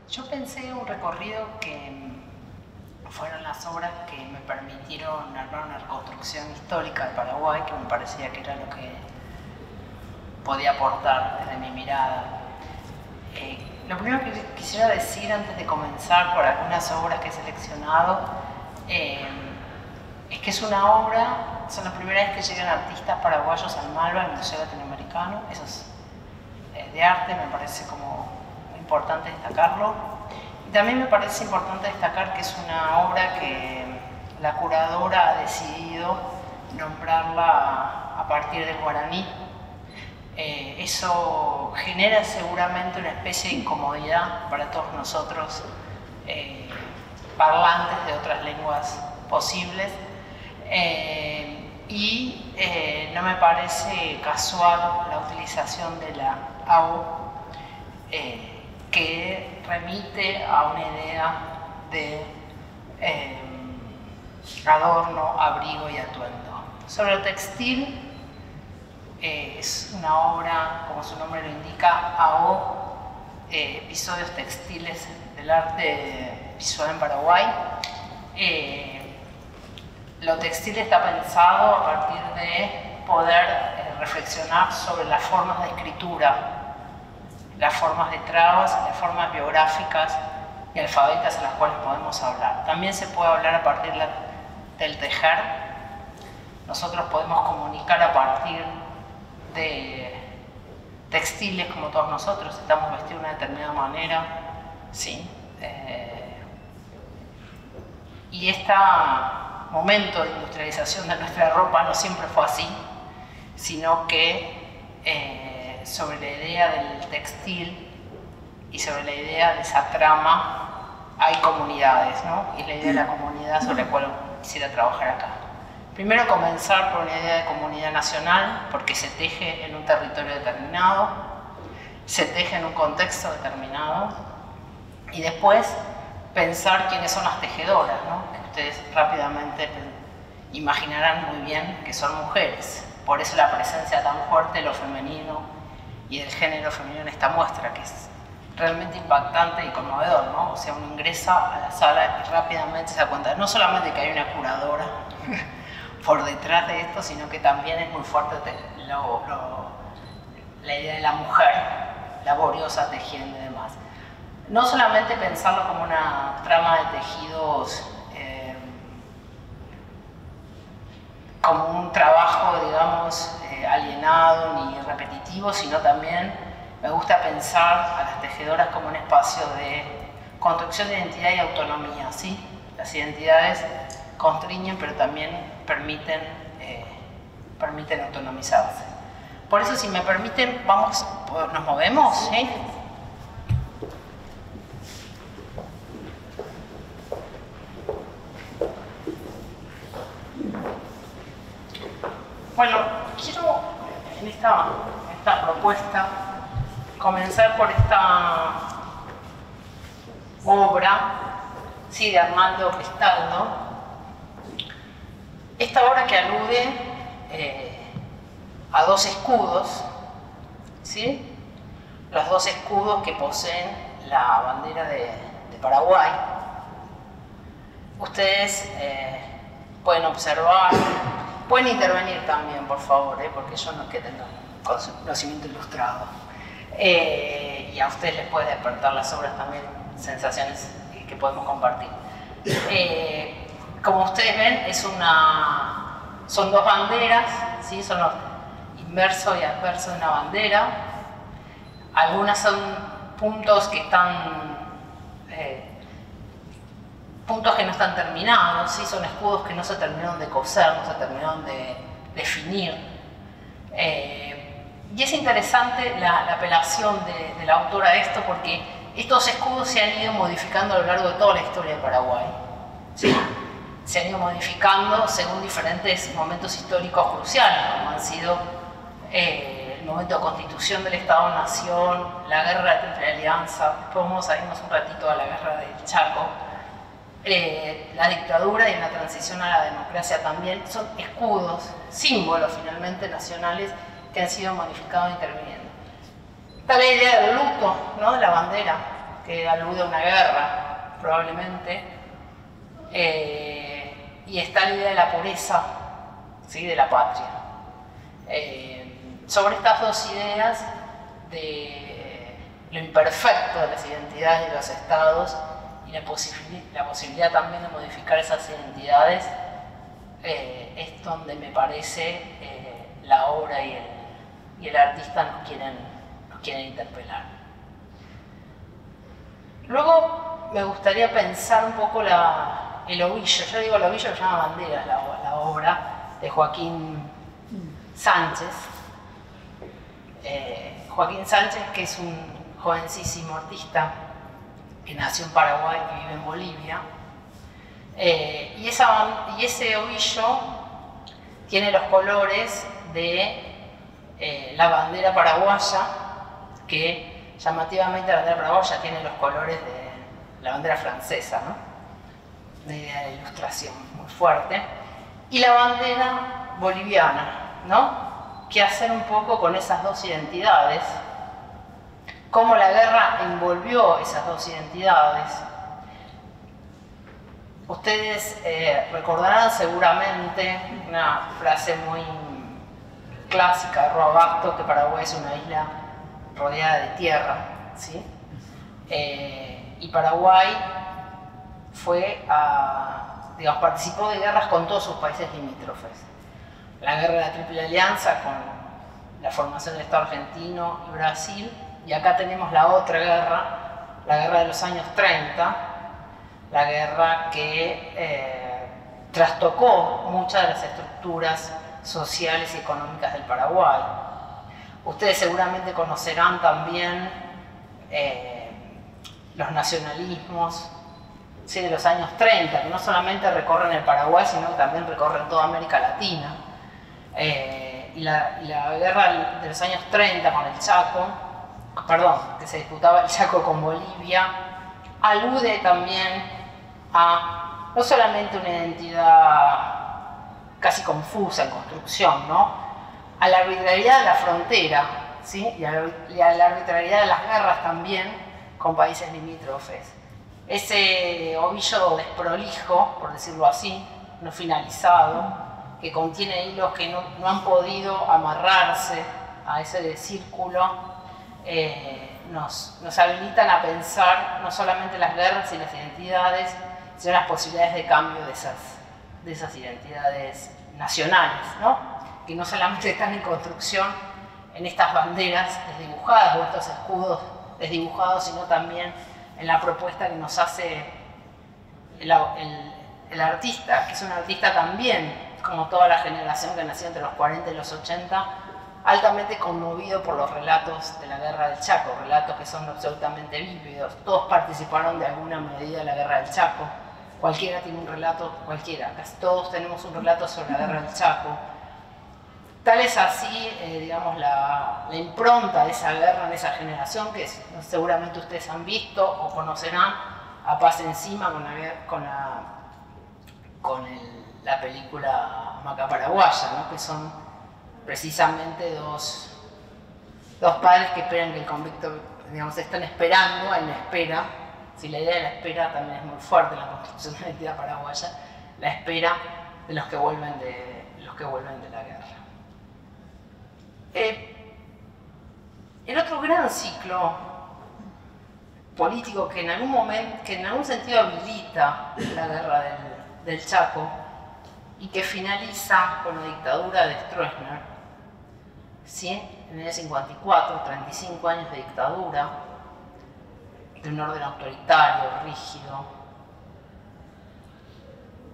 Yo pensé un recorrido que fueron las obras que me permitieron armar una reconstrucción histórica de Paraguay, que me parecía que era lo que podía aportar desde mi mirada. Lo primero que quisiera decir antes de comenzar por algunas obras que he seleccionado es que es una obra, son la primera vez que llegan artistas paraguayos al Malva, al Museo Latinoamericano. Eso es de arte, me parece como muy importante destacarlo. Y también me parece importante destacar que es una obra que la curadora ha decidido nombrarla a partir del guaraní. Eso genera seguramente una especie de incomodidad para todos nosotros, parlantes de otras lenguas posibles, y no me parece casual la utilización de la AO, que remite a una idea de adorno, abrigo y atuendo. Sobre lo textil, es una obra, como su nombre lo indica, AO, episodios textiles del arte visual en Paraguay. Lo textil está pensado a partir de poder reflexionar sobre las formas de escritura, las formas de trabas, las formas biográficas y alfabéticas en las cuales podemos hablar. También se puede hablar a partir del tejer. Nosotros podemos comunicar a partir de textiles, como todos nosotros, estamos vestidos de una determinada manera, ¿sí? Y este momento de industrialización de nuestra ropa no siempre fue así, sino que sobre la idea del textil y sobre la idea de esa trama hay comunidades, ¿no? Y la idea de la comunidad sobre la cual quisiera trabajar acá. Primero comenzar por una idea de comunidad nacional, porque se teje en un territorio determinado, se teje en un contexto determinado, y después pensar quiénes son las tejedoras, ¿no? Que ustedes rápidamente imaginarán muy bien que son mujeres. Por eso la presencia tan fuerte de lo femenino y del género femenino en esta muestra, que es realmente impactante y conmovedor, ¿no? O sea, uno ingresa a la sala y rápidamente se da cuenta no solamente que hay una curadora por detrás de esto, sino que también es muy fuerte la idea de la mujer laboriosa tejiendo y demás. No solamente pensarlo como una trama de tejidos, como un trabajo, digamos, alienado ni repetitivo, sino también me gusta pensar a las tejedoras como un espacio de construcción de identidad y autonomía, ¿sí? Las identidades constriñen, pero también permiten autonomizarse. Por eso, si me permiten, nos movemos, ¿sí? Bueno, quiero en esta propuesta comenzar por esta obra, sí, de Armando Cristaldo. Esta obra que alude a dos escudos, ¿sí? Los dos escudos que poseen la bandera de Paraguay. Ustedes pueden observar, pueden intervenir también, por favor, porque yo no es que tenga conocimiento ilustrado. Y a ustedes les puede despertar las obras también sensaciones que podemos compartir. Como ustedes ven, son dos banderas, ¿sí? Son los inverso y adverso de una bandera. Algunas son puntos que no están terminados, ¿sí? Son escudos que no se terminaron de coser, no se terminaron de definir. Y es interesante la apelación de la autora a esto, porque estos escudos se han ido modificando a lo largo de toda la historia de Paraguay, ¿sí? Se han ido modificando según diferentes momentos históricos cruciales, como han sido el momento de constitución del Estado-Nación, la guerra de la Triple Alianza. Después vamos a irnos un ratito a la guerra del Chaco, la dictadura y la transición a la democracia también. Son escudos, símbolos finalmente nacionales que han sido modificados e interviniendo. Está la idea del luto, ¿no? De la bandera, que alude a una guerra, probablemente, y está la idea de la pureza, ¿sí?, de la patria. Sobre estas dos ideas de lo imperfecto de las identidades de los estados y la posibilidad también de modificar esas identidades, es donde me parece la obra y el artista nos quieren interpelar. Luego me gustaría pensar un poco el ovillo. Yo digo el ovillo, se llama Banderas la obra de Joaquín Sánchez. Joaquín Sánchez, que es un jovencísimo artista que nació en Paraguay y vive en Bolivia. Y ese ovillo tiene los colores de la bandera paraguaya, que llamativamente la bandera paraguaya tiene los colores de la bandera francesa, ¿no? Una idea de ilustración muy fuerte. Y la bandera boliviana, ¿no? ¿Qué hacer un poco con esas dos identidades? Cómo la guerra envolvió esas dos identidades. Ustedes recordarán seguramente una frase muy clásica de Roa Basto, que Paraguay es una isla rodeada de tierra, ¿sí? Y Paraguay participó de guerras con todos sus países limítrofes. La guerra de la Triple Alianza con la formación del Estado argentino y Brasil, y acá tenemos la otra guerra, la guerra de los años 30, la guerra que trastocó muchas de las estructuras sociales y económicas del Paraguay. Ustedes seguramente conocerán también los nacionalismos, ¿sí?, de los años 30, que no solamente recorren el Paraguay, sino que también recorren toda América Latina. Y la guerra de los años 30 con el Chaco, que se disputaba el Chaco con Bolivia, alude también a no solamente una identidad casi confusa en construcción, ¿no?, a la arbitrariedad de la frontera, ¿sí?, y a la arbitrariedad de las guerras también con países limítrofes. Ese ovillo desprolijo, por decirlo así, no finalizado, que contiene hilos que no han podido amarrarse a ese círculo, nos habilitan a pensar no solamente las guerras y las identidades, sino las posibilidades de cambio de esas identidades nacionales, ¿no?, que no solamente están en construcción en estas banderas desdibujadas o estos escudos desdibujados, sino también en la propuesta que nos hace el artista, que es un artista también, como toda la generación que nació entre los 40 y los 80, altamente conmovido por los relatos de la Guerra del Chaco, relatos que son absolutamente vívidos. Todos participaron de alguna medida de la Guerra del Chaco. Cualquiera tiene un relato, casi todos tenemos un relato sobre la Guerra del Chaco. Tal es así, digamos, la impronta de esa guerra en esa generación, que seguramente ustedes han visto o conocerán a Paz Encima con la película Maca Paraguaya, ¿no?, que son precisamente dos padres que esperan que el convicto, digamos, están esperando en la espera. Si la idea de la espera también es muy fuerte en la construcción de la identidad paraguaya, la espera de los que vuelven de la guerra. El otro gran ciclo político que en algún sentido habilita la guerra del Chaco y que finaliza con la dictadura de Stroessner, ¿sí?, en el 54, 35 años de dictadura, de un orden autoritario, rígido.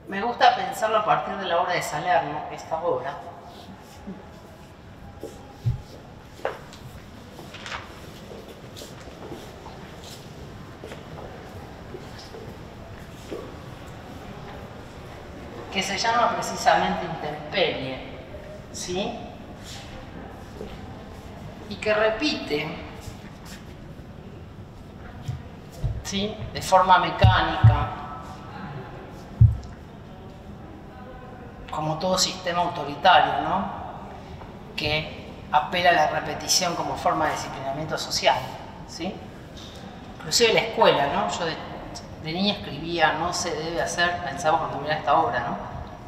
Me gusta pensarlo a partir de la obra de Salerno, esta obra, que se llama precisamente Intemperie, ¿sí?, y que repite, ¿sí?, de forma mecánica, como todo sistema autoritario, ¿no?, que apela a la repetición como forma de disciplinamiento social, ¿sí? inclusive la escuela, ¿no? Yo de niña escribía "no se debe hacer", pensaba cuando miraba esta obra, ¿no?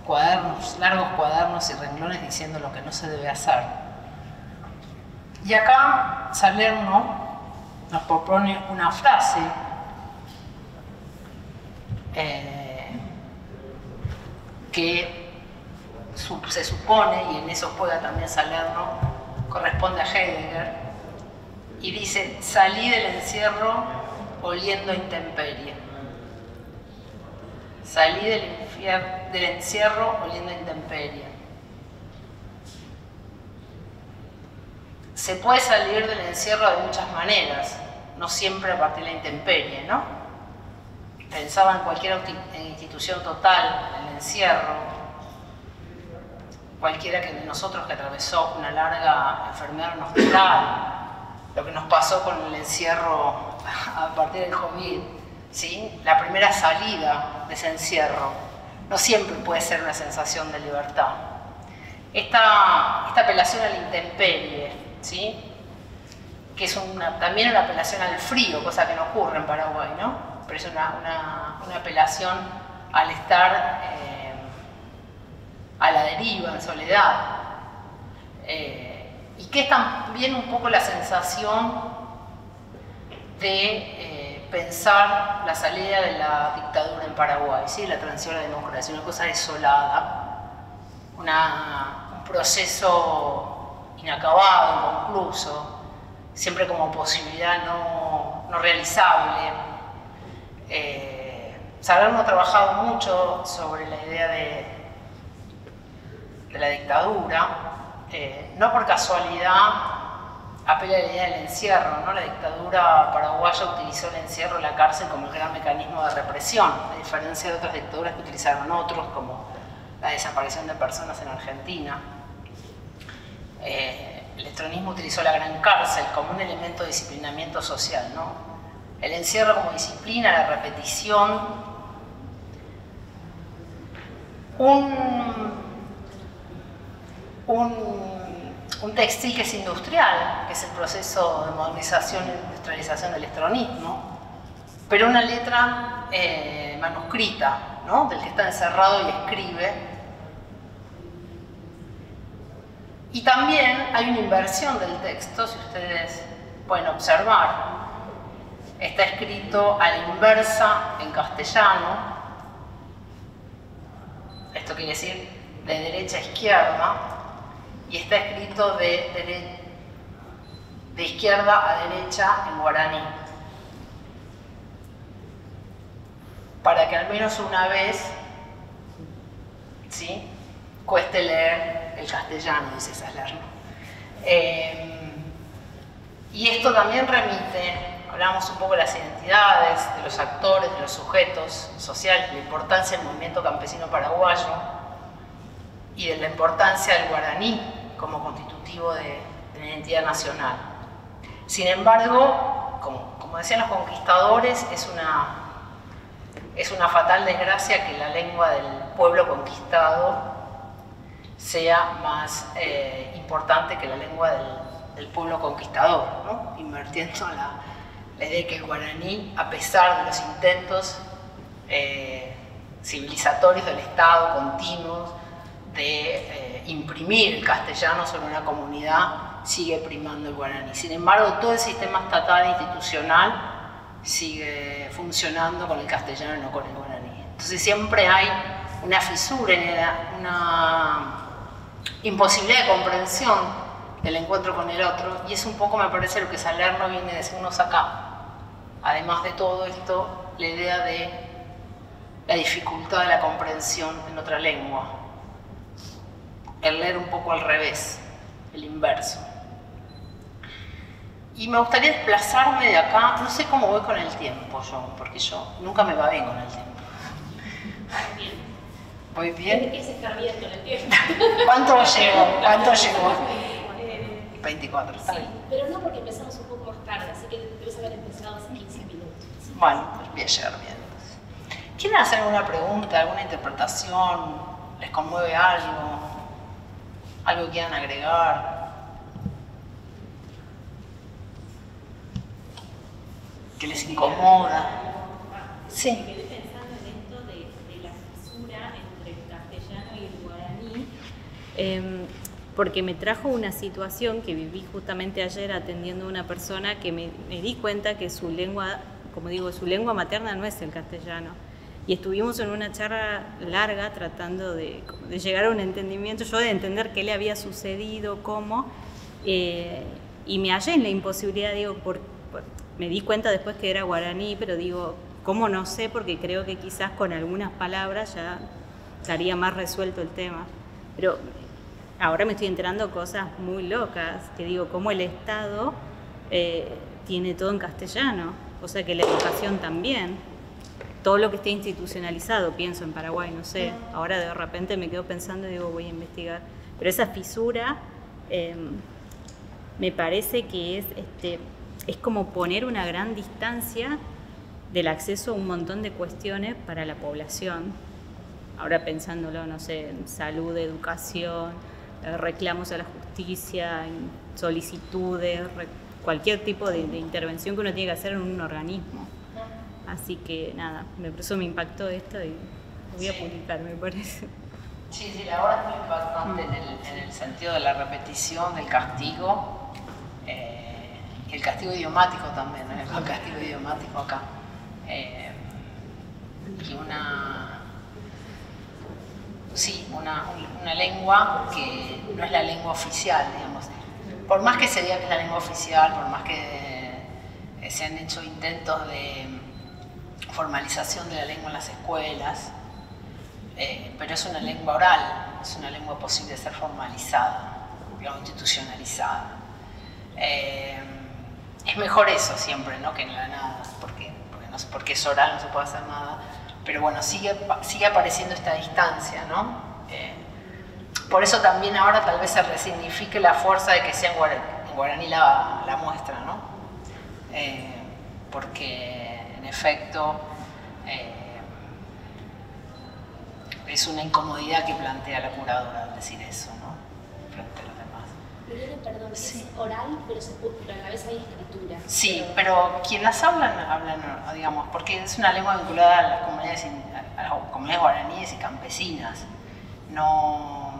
Cuadernos, largos cuadernos y renglones diciendo lo que no se debe hacer. Y acá Salerno nos propone una frase que se supone, y en eso juega también Salerno, corresponde a Heidegger, y dice: salí del encierro oliendo a intemperie. Salí del encierro oliendo a intemperie. Se puede salir del encierro de muchas maneras, no siempre a partir de la intemperie, ¿no? Pensaba en cualquier institución total, en el encierro, cualquiera de nosotros que atravesó una larga enfermedad en un hospital, lo que nos pasó con el encierro a partir del COVID, ¿sí? La primera salida de ese encierro no siempre puede ser una sensación de libertad. Esta apelación a la intemperie, ¿sí? Que es también una apelación al frío, cosa que no ocurre en Paraguay, ¿no? Pero es una apelación al estar a la deriva, en soledad. Y que es también un poco la sensación de pensar la salida de la dictadura en Paraguay, ¿sí? La transición a la democracia, una cosa desolada, un proceso inacabado, inconcluso, siempre como posibilidad no realizable. Salerno ha trabajado mucho sobre la idea de la dictadura. No por casualidad apela a la idea del encierro, ¿no? La dictadura paraguaya utilizó el encierro, la cárcel, como el gran mecanismo de represión, a diferencia de otras dictaduras que utilizaron otros, como la desaparición de personas en Argentina. El estronismo utilizó la gran cárcel como un elemento de disciplinamiento social, ¿no? El encierro como disciplina, la repetición, un textil que es industrial, que es el proceso de modernización e industrialización del estronismo, pero una letra manuscrita, ¿no? Del que está encerrado y escribe. Y también hay una inversión del texto, si ustedes pueden observar. Está escrito a la inversa en castellano. Esto quiere decir de derecha a izquierda. Y está escrito de izquierda a derecha en guaraní. Para que al menos una vez, ¿sí?, cueste leer el castellano, dice Salerno. Y esto también remite, hablamos un poco de las identidades, de los actores, de los sujetos sociales, de la importancia del movimiento campesino paraguayo y de la importancia del guaraní como constitutivo de la identidad nacional. Sin embargo, como decían los conquistadores, es una fatal desgracia que la lengua del pueblo conquistado sea más importante que la lengua del pueblo conquistador, ¿no? Invirtiendo la idea de que el guaraní, a pesar de los intentos civilizatorios del Estado continuos de imprimir el castellano sobre una comunidad, sigue primando el guaraní. Sin embargo, todo el sistema estatal e institucional sigue funcionando con el castellano y no con el guaraní. Entonces siempre hay una fisura, una imposibilidad de comprensión del encuentro con el otro, y es un poco, me parece, lo que Salerno viene a decirnos acá. Además de todo esto, la idea de la dificultad de la comprensión en otra lengua, el leer un poco al revés, el inverso. Y me gustaría desplazarme de acá, no sé cómo voy con el tiempo yo, porque yo nunca me va bien con el tiempo. ¿Voy bien? Tienes que estar bien con el tiempo. ¿Cuánto llevo? 24. Sí, pero no, porque empezamos un poco más tarde, así que debes haber empezado hace 15 minutos. Bueno, pues voy a llegar bien. ¿Quieren hacer alguna pregunta, alguna interpretación? ¿Les conmueve algo? ¿Algo que quieran agregar? que les incomoda. Sí. Me quedé pensando en esto de la fisura entre el castellano y el guaraní, porque me trajo una situación que viví justamente ayer atendiendo a una persona que me di cuenta que su lengua, como digo, su lengua materna no es el castellano. Y estuvimos en una charla larga tratando de llegar a un entendimiento, yo de entender qué le había sucedido, cómo, y me hallé en la imposibilidad, digo, me di cuenta después que era guaraní, pero digo, ¿cómo no sé? Porque creo que quizás con algunas palabras ya estaría más resuelto el tema. Pero ahora me estoy enterando cosas muy locas, que digo, cómo el Estado tiene todo en castellano, o sea que la educación también. Todo lo que esté institucionalizado, pienso en Paraguay, no sé, ahora de repente me quedo pensando y digo, voy a investigar. Pero esa fisura me parece que es como poner una gran distancia del acceso a un montón de cuestiones para la población. Ahora pensándolo, no sé, en salud, educación, reclamos a la justicia, solicitudes, cualquier tipo de intervención que uno tiene que hacer en un organismo. Así que nada, por eso me impactó esto y lo voy a publicar, me parece. Sí, la obra es muy impactante en el sentido de la repetición, del castigo, y el castigo idiomático también, ¿no? El castigo idiomático acá. Y una lengua que no es la lengua oficial, digamos. Por más que se diga que es la lengua oficial, por más que se han hecho intentos de formalización de la lengua en las escuelas, pero es una lengua oral, es una lengua posible de ser formalizada, digamos, institucionalizada. Es mejor eso siempre, ¿no? Que en la nada, porque es oral, no se puede hacer nada, pero bueno, sigue apareciendo esta distancia, ¿no? Por eso también ahora tal vez se resignifique la fuerza de que sea en guaraní la muestra, ¿no? Porque en efecto es una incomodidad que plantea la curadora al decir eso, ¿no? Frente a los demás. Irene, perdón, Sí. es oral, pero a la vez hay escritura. Sí, pero quienes las hablan, digamos, porque es una lengua vinculada a las comunidades guaraníes y campesinas. No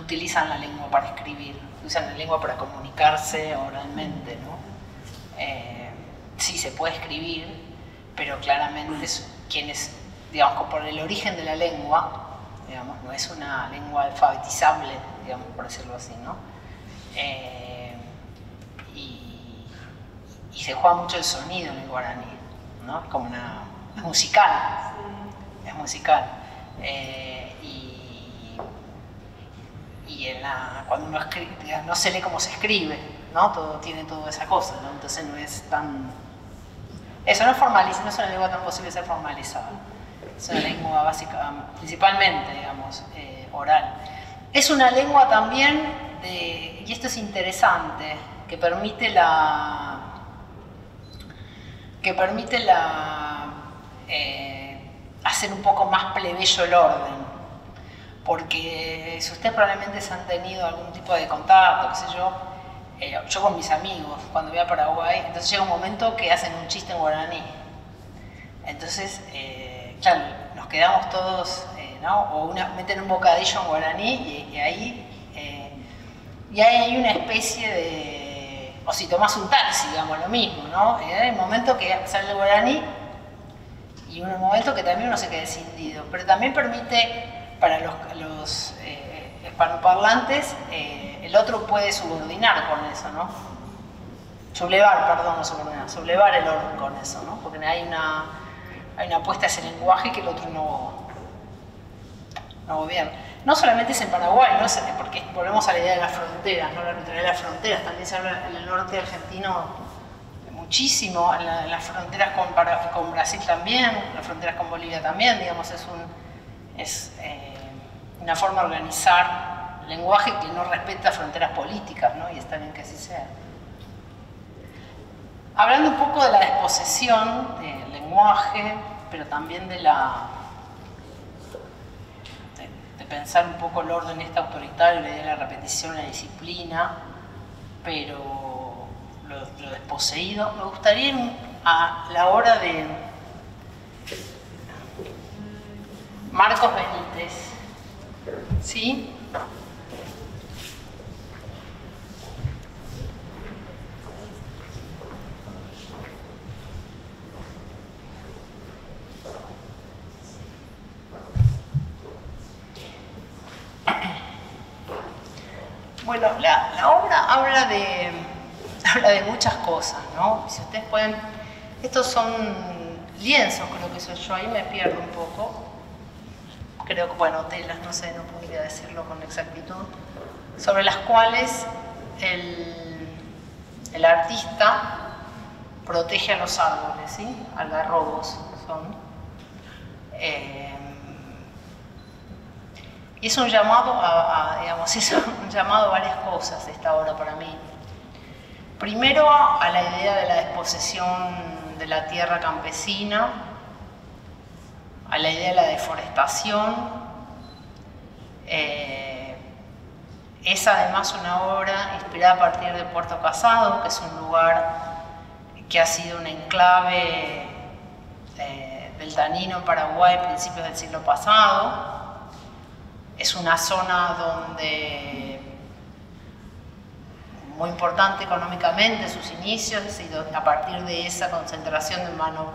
utilizan la lengua para escribir, usan la lengua para comunicarse oralmente, ¿no? Sí, se puede escribir, pero claramente quienes, digamos, por el origen de la lengua, digamos, no es una lengua alfabetizable, digamos, por decirlo así, ¿no? Y se juega mucho el sonido en el guaraní, ¿no? Es como es musical, es musical. Cuando uno escribe, no se lee cómo se escribe, ¿no? Tiene toda esa cosa, ¿no? Entonces no es tan... Eso no es formalizado, no es una lengua tan posible de ser formalizada. Es una lengua básica, principalmente, digamos, oral. Es una lengua también, y esto es interesante, que permite hacer un poco más plebeyo el orden. Porque si ustedes probablemente se han tenido algún tipo de contacto, qué sé yo con mis amigos, cuando voy a Paraguay, entonces llega un momento que hacen un chiste en guaraní. Entonces, claro, nos quedamos todos, ¿no? O meten un bocadillo en guaraní y ahí hay una especie de... O si tomás un taxi, digamos, lo mismo, ¿no? Hay un momento que sale el guaraní y un momento que también uno se queda escindido. Pero también permite, para los hispanoparlantes, el otro puede subordinar con eso, ¿no? Sublevar el orden con eso, ¿no? Porque hay una apuesta a ese lenguaje que el otro no gobierna. No solamente es en Paraguay, ¿no? Porque volvemos a la idea de las fronteras, ¿no? La neutralidad de las fronteras, también se habla en el norte argentino muchísimo, en las fronteras con Brasil también, las fronteras con Bolivia también, digamos, es una forma de organizar el lenguaje que no respeta fronteras políticas, ¿no? Y está bien que así sea. Hablando un poco de la desposesión del lenguaje, pero también de pensar un poco el orden autoritario, la idea de la repetición, la disciplina, pero lo desposeído. Me gustaría a la obra de Marcos Benítez, ¿sí? Bueno, la obra habla de muchas cosas, ¿no? Si ustedes pueden, estos son lienzos, creo que soy yo, ahí me pierdo un poco. Creo que, bueno, telas, no sé, no podría decirlo con exactitud, sobre las cuales el artista protege a los árboles, ¿sí? Algarrobos son. Y es un llamado digamos, es un llamado a varias cosas esta obra para mí. Primero, a la idea de la desposesión de la tierra campesina, a la idea de la deforestación. Es además una obra inspirada a partir de Puerto Casado, que es un lugar que ha sido un enclave del tanino en Paraguay a principios del siglo pasado. Es una zona donde muy importante económicamente sus inicios, y a partir de esa concentración de mano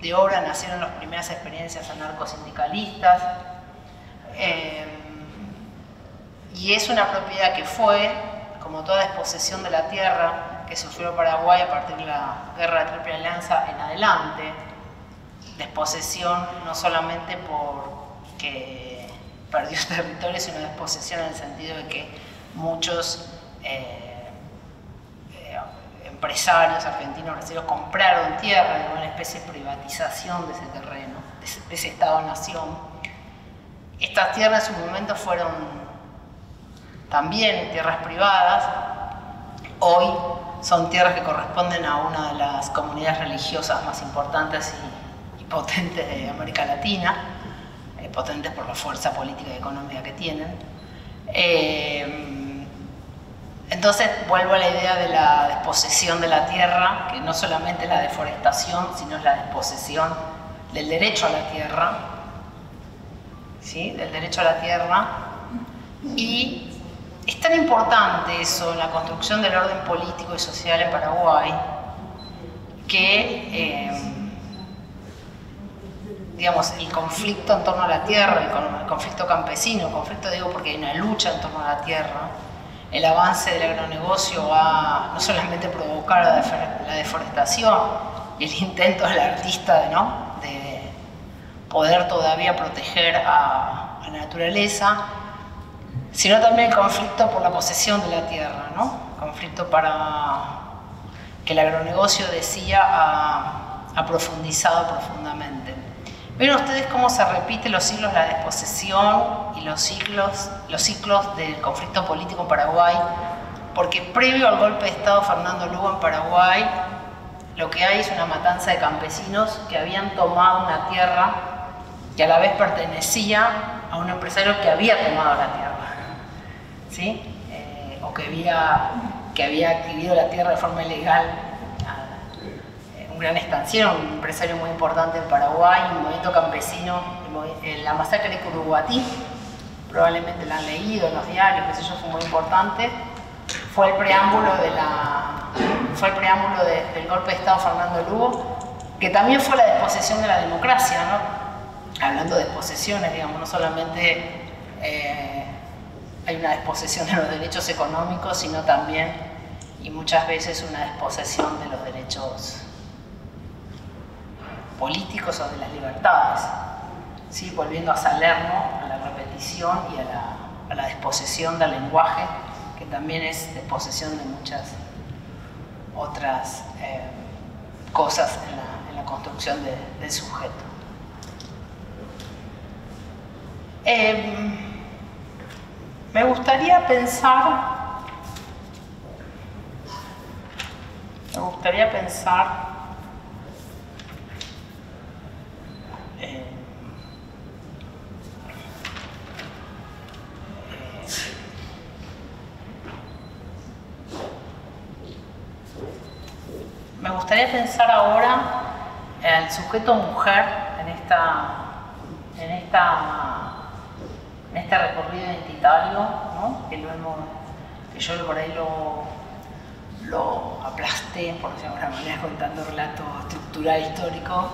de obra nacieron las primeras experiencias anarcosindicalistas. Y es una propiedad que fue, como toda desposesión de la tierra que sufrió Paraguay a partir de la Guerra de Triple Alianza en adelante, desposesión no solamente porque perdió territorio, sino desposesión en el sentido de que muchos empresarios argentinos brasileños compraron tierra, de una especie de privatización de ese terreno, de ese Estado-nación. Estas tierras en su momento fueron también tierras privadas, hoy son tierras que corresponden a una de las comunidades religiosas más importantes y potentes de América Latina, potentes por la fuerza política y económica que tienen. Entonces vuelvo a la idea de la desposesión de la tierra, que no solamente es la deforestación, sino es la desposesión del derecho a la tierra, ¿sí? Del derecho a la tierra. Y es tan importante eso en la construcción del orden político y social en Paraguay que digamos, el conflicto en torno a la tierra, el conflicto campesino, el conflicto, digo, porque hay una lucha en torno a la tierra, el avance del agronegocio va no solamente a provocar la deforestación y el intento del artista de poder todavía proteger a la naturaleza, sino también el conflicto por la posesión de la tierra, ¿no? El conflicto para que el agronegocio ha profundizado profundamente. ¿Ven ustedes cómo se repiten los siglos de la desposesión y los ciclos del conflicto político en Paraguay? Porque previo al golpe de Estado de Fernando Lugo en Paraguay, lo que hay es una matanza de campesinos que habían tomado una tierra que a la vez pertenecía a un empresario que había tomado la tierra, ¿sí? O que había adquirido la tierra de forma ilegal. Un gran estanciero, un empresario muy importante en Paraguay, un movimiento campesino, la masacre de Curuguatí, probablemente la han leído en los diarios, qué sé yo, fue muy importante. Fue el preámbulo del golpe de Estado de Fernando Lugo, que también fue la desposesión de la democracia, ¿no? Hablando de desposesiones, digamos, no solamente hay una desposesión de los derechos económicos, sino también, y muchas veces, una desposesión de los derechos políticos o de las libertades, ¿sí? Volviendo a Salerno, a la repetición y a la desposesión del lenguaje, que también es desposesión de muchas otras cosas en la construcción del sujeto. Me gustaría pensar gustaría pensar ahora el sujeto mujer en este recorrido identitario, ¿no? Que yo por ahí lo aplasté, por decirlo de alguna manera, contando relato estructural histórico,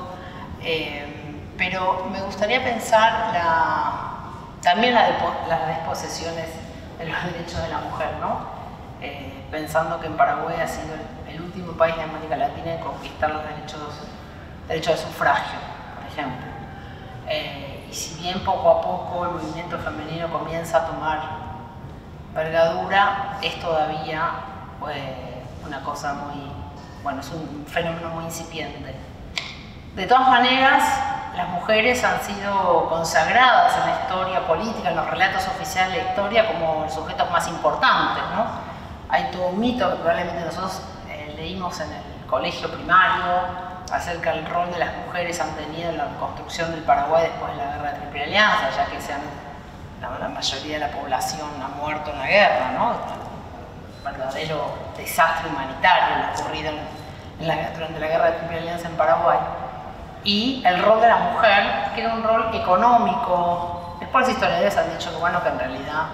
pero me gustaría pensar también las desposesiones de los derechos de la mujer, ¿no? Pensando que en Paraguay ha sido el último país de América Latina en conquistar los derechos de sufragio, por ejemplo. Y si bien poco a poco el movimiento femenino comienza a tomar envergadura, es todavía una cosa es un fenómeno muy incipiente. De todas maneras, las mujeres han sido consagradas en la historia política, en los relatos oficiales de la historia, como los sujetos más importantes, ¿no? Hay todo un mito que probablemente nosotros leímos en el colegio primario acerca del rol de las mujeres han tenido en la reconstrucción del Paraguay después de la Guerra de Triple Alianza, ya que la mayoría de la población ha muerto en la guerra, ¿no? Un verdadero desastre humanitario lo ocurrido durante la Guerra de Triple Alianza en Paraguay. Y el rol de la mujer, que era un rol económico. Después los historiadores han dicho que en realidad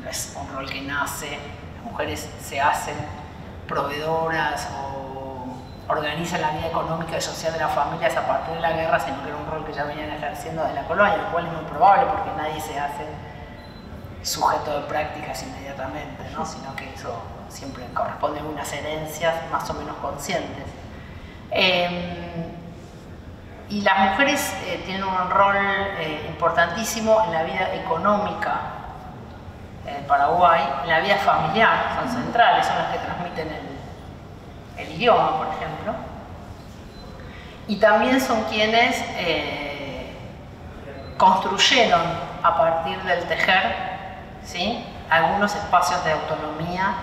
no es un rol que nace, las mujeres se hacen proveedoras o organizan la vida económica y social de las familias a partir de la guerra, sino que era un rol que ya venían ejerciendo desde la colonia, lo cual es muy probable porque nadie se hace sujeto de prácticas inmediatamente, ¿no? Sino que eso siempre corresponde a unas herencias más o menos conscientes. Y las mujeres tienen un rol importantísimo en la vida económica de Paraguay, en la vida familiar, son centrales, son las que transmiten el idioma, por ejemplo. Y también son quienes construyeron a partir del tejer, ¿sí?, algunos espacios de autonomía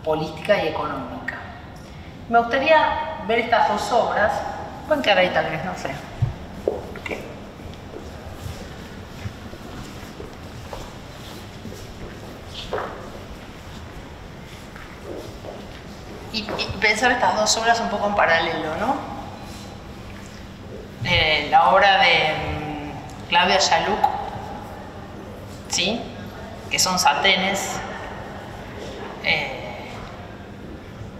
política y económica. Me gustaría ver estas dos obras. Pueden quedar ahí tal vez, no sé. ¿Qué? Y pensar estas dos obras un poco en paralelo, ¿no? La obra de Claudia Yaluc, ¿sí?, que son satenes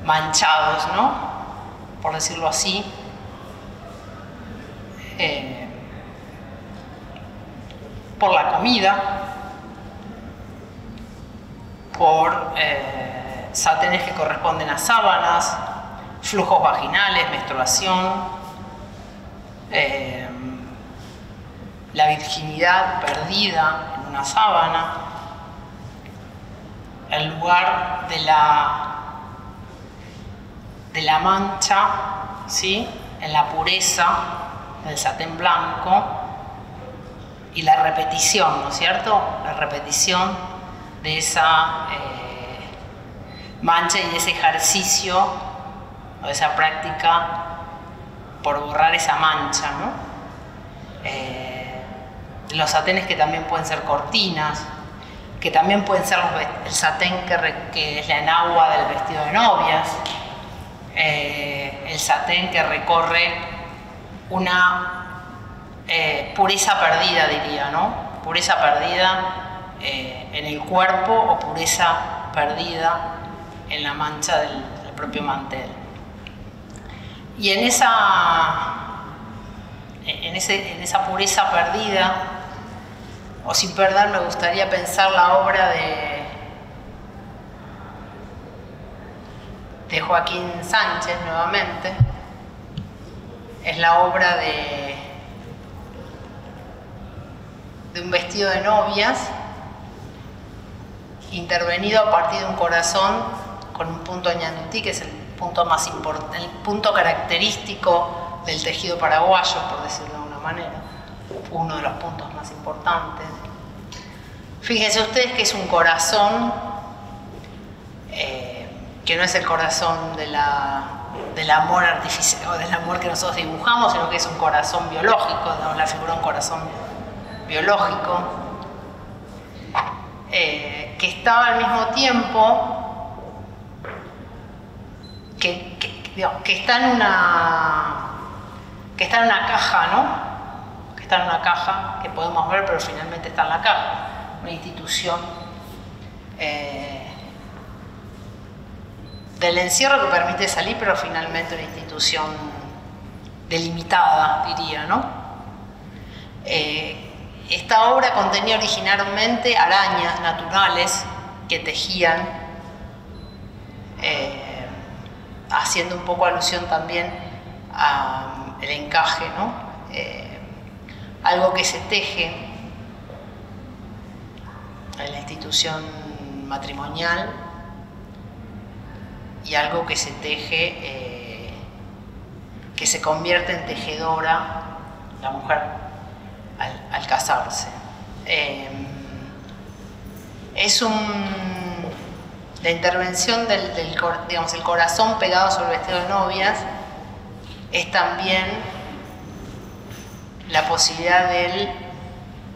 manchados, ¿no?, por decirlo así, por la comida, por satenes que corresponden a sábanas, flujos vaginales, menstruación, la virginidad perdida en una sábana, el lugar de la mancha, ¿sí?, en la pureza del satén blanco, y la repetición, ¿no es cierto? La repetición de esa mancha y de ese ejercicio o de esa práctica por borrar esa mancha, ¿no? Los saténes que también pueden ser cortinas, que también pueden ser el satén que es la enagua del vestido de novias, el satén que recorre una pureza perdida, diría, ¿no? Pureza perdida en el cuerpo o pureza perdida en la mancha del propio mantel. Y en esa pureza perdida, o sin perder, me gustaría pensar la obra de Joaquín Sánchez nuevamente. Es la obra de un vestido de novias intervenido a partir de un corazón con un punto ñandutí, que es el punto más importante, el punto característico del tejido paraguayo, por decirlo de alguna manera, uno de los puntos más importantes. Fíjense ustedes que es un corazón que no es el corazón del amor artificial o del amor que nosotros dibujamos, sino que es un corazón biológico, damos la figura de un corazón biológico, que estaba al mismo tiempo que que está en una caja, ¿no? Que está en una caja que podemos ver, pero finalmente está en la caja. Una institución del encierro que permite salir, pero finalmente una institución delimitada, diría, ¿no? Esta obra contenía originalmente arañas naturales que tejían, haciendo un poco alusión también al encaje, ¿no? Algo que se teje en la institución matrimonial y algo que se teje, que se convierte en tejedora la mujer al casarse. Es la intervención digamos, el corazón pegado sobre el vestido de novias es también la posibilidad del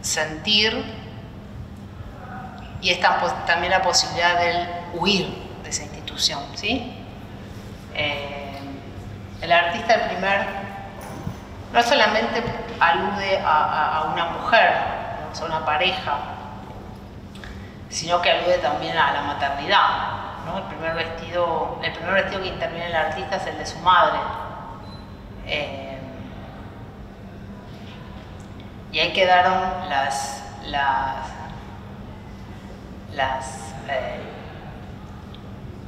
sentir y es también la posibilidad del huir de esa institución, ¿sí? El artista no solamente alude a una mujer, a una pareja, sino que alude también a la maternidad, ¿no? El primer vestido que interviene el artista es el de su madre. Y ahí quedaron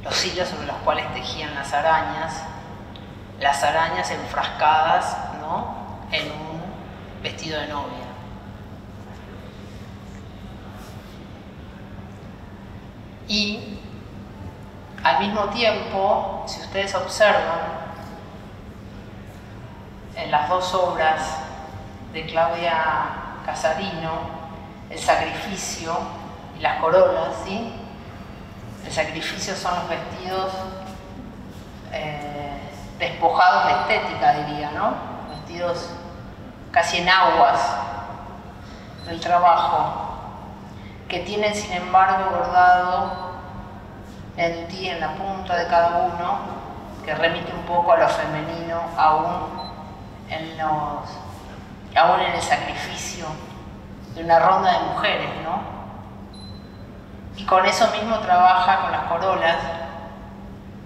los hilos sobre los cuales tejían las arañas enfrascadas, ¿no? En un vestido de novia. Y al mismo tiempo, si ustedes observan en las dos obras de Claudia Casarino, El sacrificio y las corolas, ¿sí? El sacrificio son los vestidos despojados de estética, diría, ¿no? Vestidos casi en aguas del trabajo, que tienen sin embargo bordado en la punta de cada uno, que remite un poco a lo femenino, aún en el sacrificio de una ronda de mujeres, ¿no? Y con eso mismo trabaja con las corolas,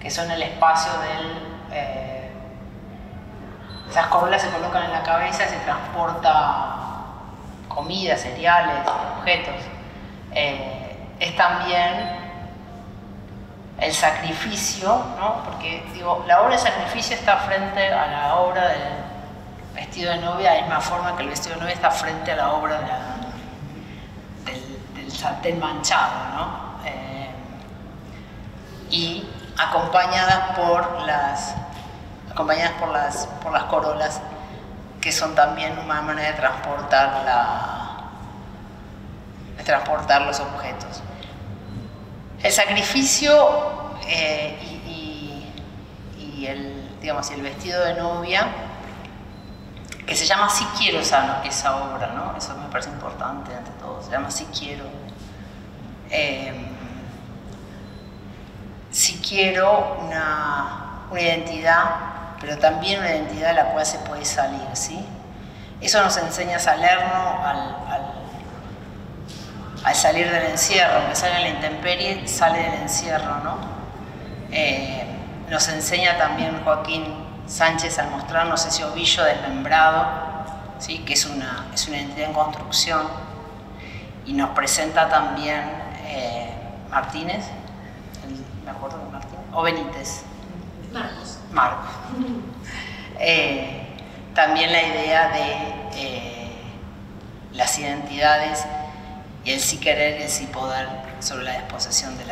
que son el espacio esas corolas se colocan en la cabeza y se transporta comida, cereales, objetos. Es también el sacrificio, ¿no? Porque digo, la obra de sacrificio está frente a la obra del vestido de novia, de la misma forma que el vestido de novia está frente a la obra del sartén manchado, ¿no? Y acompañadas por las corolas, que son también una manera de transportar los objetos. El sacrificio y el vestido de novia, que se llama Si quiero esa obra, ¿no? Eso me parece importante ante todo, se llama Si quiero. Si quiero una identidad, pero también una identidad de la cual se puede salir, ¿sí? Eso nos enseña Salerno al salir del encierro, aunque sale en la intemperie, sale del encierro, ¿no? Nos enseña también Joaquín Sánchez al mostrarnos ese ovillo desmembrado, ¿sí? Que es una identidad en construcción, y nos presenta también Martínez, me acuerdo de Martínez, o Benítez. Marcos. También la idea de las identidades y el sí querer y el sí poder sobre la desposesión de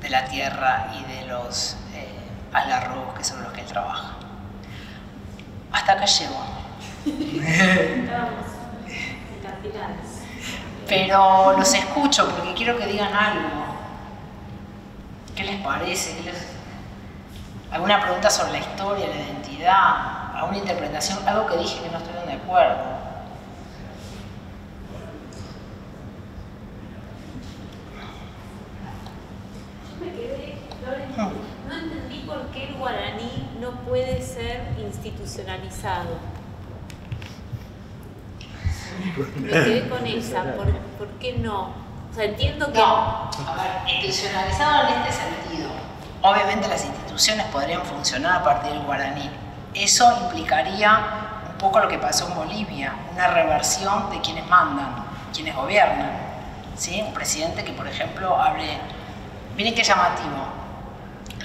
la tierra y de los algarrobos sobre los que él trabaja. Hasta acá llego. Pero los escucho porque quiero que digan algo. ¿Qué les parece? ¿Alguna pregunta sobre la historia, la identidad? ¿Alguna interpretación? Algo que dije que no estuvieron de acuerdo. Yo me quedé, no entendí por institucionalizado. Me quedé con esa, ¿por qué no? O sea, entiendo que... No, a ver, institucionalizado en este sentido. Obviamente las instituciones podrían funcionar a partir del guaraní. Eso implicaría un poco lo que pasó en Bolivia, una reversión de quienes mandan, quienes gobiernan. ¿Sí? Un presidente que, por ejemplo, hable... Miren qué llamativo.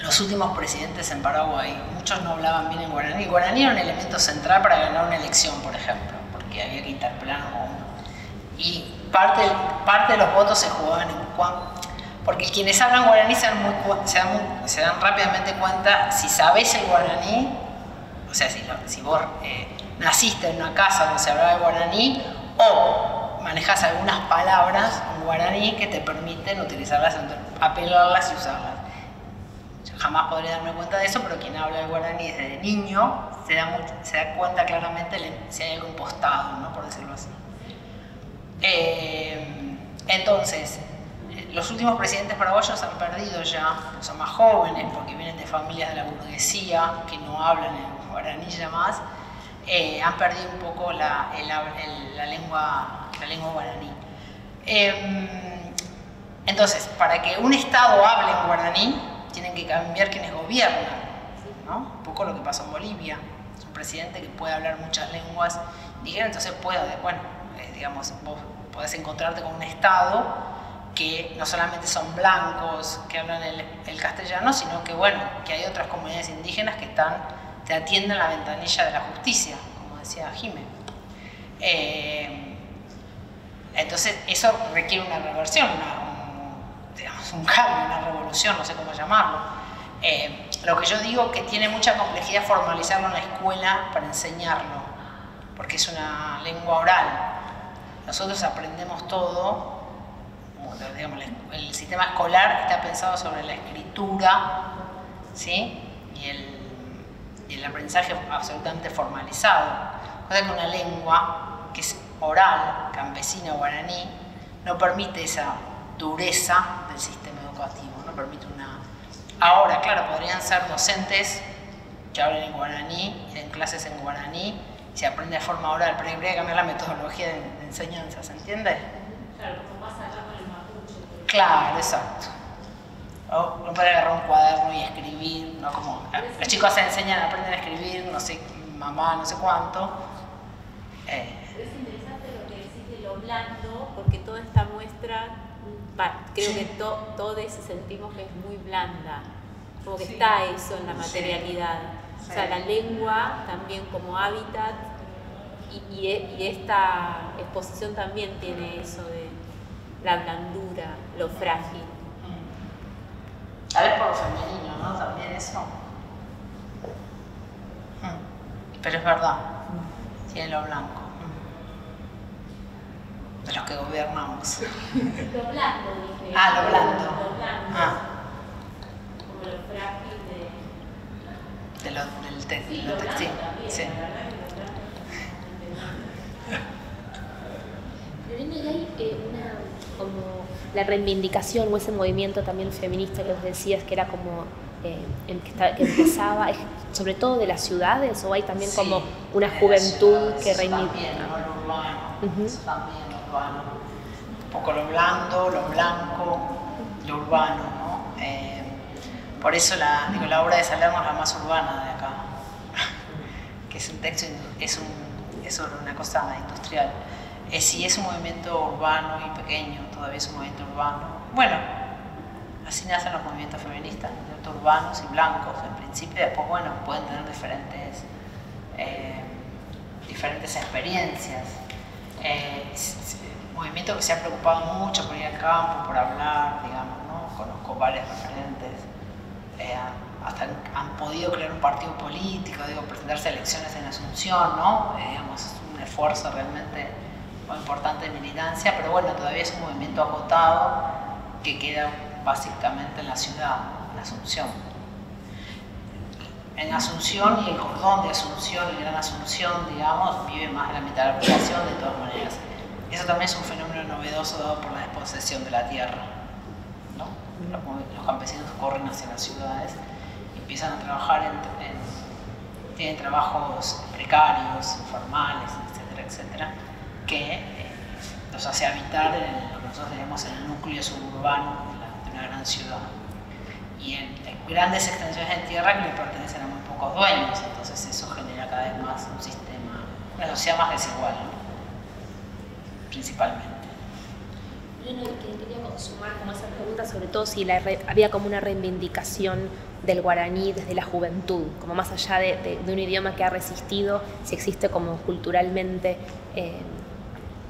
Los últimos presidentes en Paraguay, muchos no hablaban bien en guaraní. El guaraní era un elemento central para ganar una elección, por ejemplo, porque había que interpelar a uno. Y parte de los votos se jugaban en porque quienes hablan guaraní se dan rápidamente cuenta si sabes el guaraní, o sea, si vos naciste en una casa donde se hablaba el guaraní o manejas algunas palabras en guaraní que te permiten utilizarlas, apelarlas y usarlas. Yo jamás podría darme cuenta de eso, pero quien habla el guaraní desde niño se da cuenta claramente si hay algo impostado, ¿no? Por decirlo así. Entonces, los últimos presidentes paraguayos han perdido ya, son más jóvenes porque vienen de familias de la burguesía que no hablan el guaraní ya más, han perdido un poco la lengua guaraní. Entonces, para que un Estado hable en guaraní, tienen que cambiar quienes gobiernan, ¿no? Un poco lo que pasó en Bolivia. Es un presidente que puede hablar muchas lenguas indígenas, entonces digamos, vos podés encontrarte con un Estado que no solamente son blancos que hablan el castellano, sino que, bueno, que hay otras comunidades indígenas que te atienden la ventanilla de la justicia, como decía Jimé. Entonces, eso requiere una reversión, un cambio, una revolución, no sé cómo llamarlo. Lo que yo digo que tiene mucha complejidad formalizarlo en la escuela para enseñarlo, porque es una lengua oral. Nosotros aprendemos todo, digamos, el sistema escolar está pensado sobre la escritura, ¿sí? y el aprendizaje absolutamente formalizado. Cosa que una lengua que es oral, campesina, guaraní, no permite esa dureza del sistema educativo, no permite una... Ahora, claro, podrían ser docentes que hablen en guaraní, en clases en guaraní, se aprende de forma oral, pero habría que cambiar la metodología de enseñanza, ¿se entiende? Claro, como pasa allá con el mapuche. Claro, exacto. O no poder agarrar un cuaderno y escribir, ¿no? Como los chicos se enseñan, aprenden a escribir, no sé, mamá, no sé cuánto. Pero es interesante lo que decís de lo blando, porque toda esta muestra, creo que todos sentimos que es muy blanda, como que está eso en la materialidad. O sea, la lengua también como hábitat y esta exposición también tiene eso de la blandura, lo frágil. A ver por lo femenino, ¿no? También eso. Pero es verdad, tiene lo blanco. De los que gobernamos. Lo blando, dije. Ah, lo blando. Lo blando. Ah. Como lo frágil del textil. Sí. Pero hay como la reivindicación o ese movimiento también feminista que vos decías que era como que empezaba, sobre todo de las ciudades, o hay también como una juventud que reivindica. También, ¿no? Lo urbano, eso también, lo urbano. Un poco lo blando, lo blanco, lo urbano, ¿no? Por eso la obra de Salerno es la más urbana de acá, que es un texto, es una cosa industrial. Sí, es un movimiento urbano y pequeño, todavía es un movimiento urbano. Bueno, así nacen los movimientos feministas, movimientos urbanos y blancos en principio, después, bueno, pueden tener diferentes experiencias. Movimiento que se ha preocupado mucho por ir al campo, por hablar, digamos, ¿no? Conozco varios referentes. Hasta han podido crear un partido político, presentarse a elecciones en Asunción, ¿no? Digamos, es un esfuerzo realmente muy importante de militancia, pero bueno, todavía es un movimiento acotado que queda básicamente en la ciudad, en Asunción. En Asunción y el cordón de Asunción, el Gran Asunción, digamos, vive más de la mitad de la población de todas maneras. Eso también es un fenómeno novedoso dado por la desposesión de la tierra, ¿no? Los campesinos corren hacia las ciudades y empiezan a trabajar tienen trabajos precarios, informales, etcétera, etcétera, que los hace habitar en lo que nosotros tenemos en el núcleo suburbano de una gran ciudad. Y en grandes extensiones de tierra que le pertenecen a muy pocos dueños, entonces eso genera cada vez más un sistema, una sociedad más desigual, ¿no? Principalmente. Yo quería sumar como esa pregunta, sobre todo si había como una reivindicación del guaraní desde la juventud, como más allá de un idioma que ha resistido, si existe como culturalmente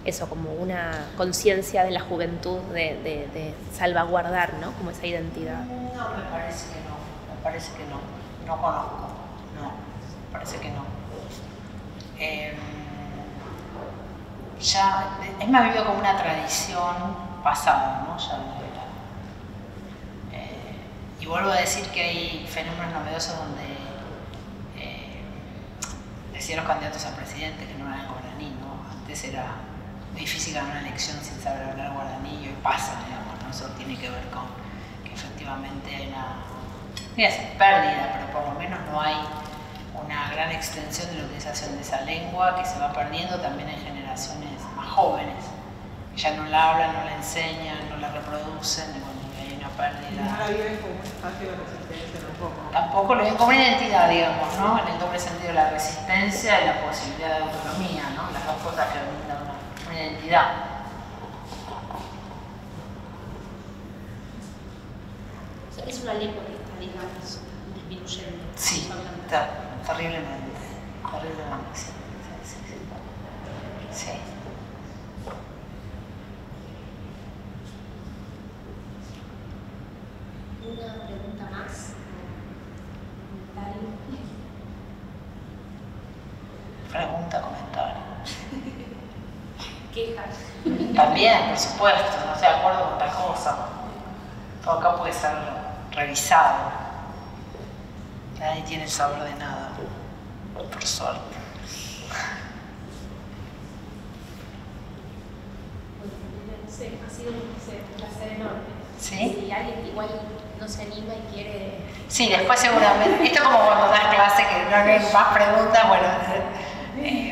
eso, como una conciencia de la juventud de salvaguardar, ¿no? Como esa identidad. No, me parece que no conozco, no, me parece que no. Ya es más vivido como una tradición pasada, ¿no? Ya no era. Y vuelvo a decir que hay fenómenos novedosos donde decían los candidatos a presidente que no eran guaraní, ¿no? Antes era difícil ganar una elección sin saber hablar guaraní y hoy pasa, digamos, ¿no? Eso tiene que ver con que efectivamente hay una pérdida, pero por lo menos no hay una gran extensión de la utilización de esa lengua que se va perdiendo también en generaciones más jóvenes, que ya no la hablan, no la enseñan, no la reproducen, y bueno, hay una pérdida. No la viven como un espacio de resistencia tampoco. Tampoco lo ven como una identidad, digamos, ¿no? En el doble sentido de la resistencia y la posibilidad de autonomía, ¿no? Las dos cosas que brindan una identidad. Es una lengua que está, digamos, disminuyendo. Sí, terriblemente, sí. Sí. Una pregunta más. Pregunta, comentario. Quejas. También, por supuesto, no estoy de acuerdo con tal cosa. Todo acá puede ser revisado. Nadie tiene el saber de nada, por suerte. Sí, ha sido un placer enorme. ¿Sí? Si alguien igual no se anima y quiere... Sí, después seguramente. Esto es como cuando das clase que no hay más preguntas.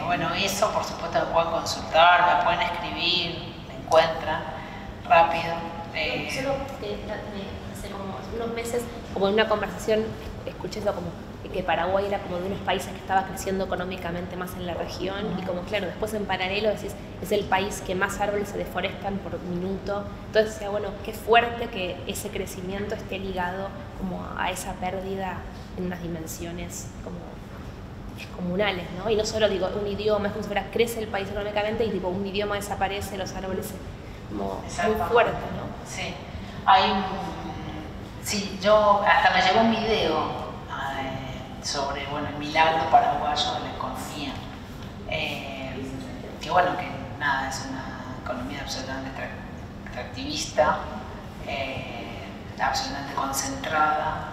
Bueno, eso por supuesto me pueden consultar, me pueden escribir, me encuentran rápido. Solo hace como unos meses, como en una conversación, escuché eso como que Paraguay era como de unos países que estaba creciendo económicamente más en la región y como claro, después en paralelo decís, es el país que más árboles se deforestan por minuto. Entonces decía, bueno, qué fuerte que ese crecimiento esté ligado como a esa pérdida en unas dimensiones como comunales, ¿no? Y no solo digo un idioma, es como si fuera crece el país económicamente y tipo un idioma desaparece, los árboles como muy fuerte, ¿no? Sí, sí, yo hasta me llegó un video sobre el milagro paraguayo de la economía, que nada, es una economía absolutamente extractivista, absolutamente concentrada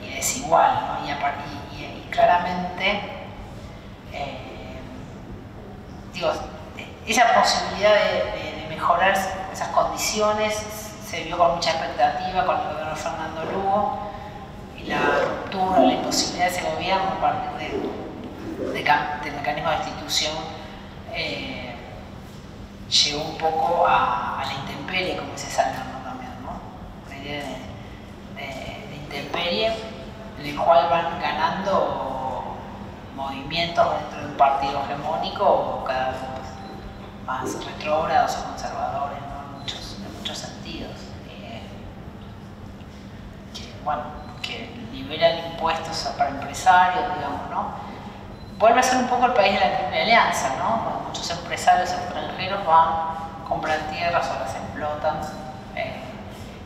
y desigual, ¿no? Y claramente esa posibilidad de mejorar esas condiciones se vio con mucha expectativa con el gobierno de Fernando Lugo y la ruptura, la imposibilidad de ese gobierno a partir del mecanismo de destitución llegó un poco a la intemperie, como dice Salerno también, ¿no? La idea de intemperie en el cual van ganando movimientos dentro de un partido hegemónico cada vez más retrógrados o conservadores, ¿no? En muchos sentidos. Que liberan impuestos para empresarios, digamos, ¿no? Vuelve a ser un poco el país de la Triple Alianza, ¿no? Cuando muchos empresarios extranjeros van, compran tierras o las explotan.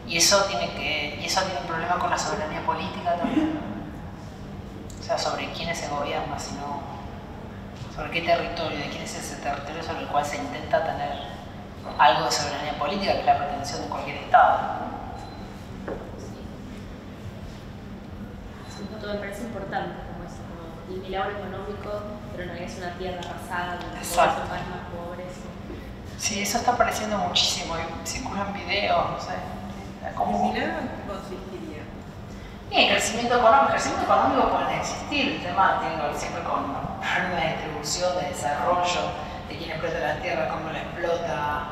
Y eso tiene un problema con la soberanía política también, ¿no? O sea, sobre quién se gobierna, sino sobre qué territorio, de quién es ese territorio sobre el cual se intenta tener algo de soberanía política, que es la pretensión de cualquier Estado. Sí, todo me parece importante, como eso, como el milagro económico, pero no es una tierra arrasada, donde son más pobres. Sí, eso está apareciendo muchísimo, circulan videos, no sé. ¿El milagro en qué consistiría? Y el crecimiento económico puede existir, el tema tiene que ver siempre con una distribución de desarrollo, de quién explota la tierra, cómo la explota.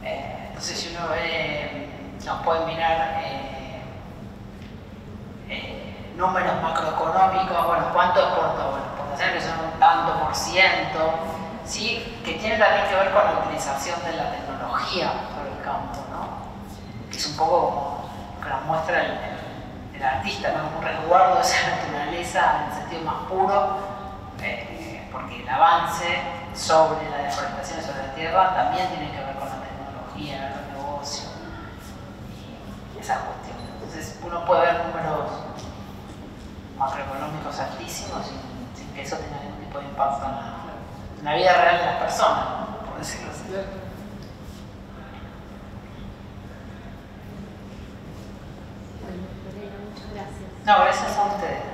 Entonces si uno ve, nos puede mirar números macroeconómicos, bueno, ¿cuánto exportó? Bueno, exportaciones que son un tanto por ciento, ¿sí? Que tiene también que ver con la utilización de la tecnología por el campo, ¿no? Que es un poco como lo que nos muestra el artista, ¿no? Como un resguardo de esa naturaleza en el sentido más puro, porque el avance sobre la deforestación sobre la tierra también tiene que ver con la tecnología, los negocios y esas cuestiones. Entonces uno puede ver números macroeconómicos altísimos sin que eso tenga ningún tipo de impacto en la vida real de las personas, ¿no? Por decirlo así. Bueno, Lorena, muchas gracias. No, gracias a ustedes.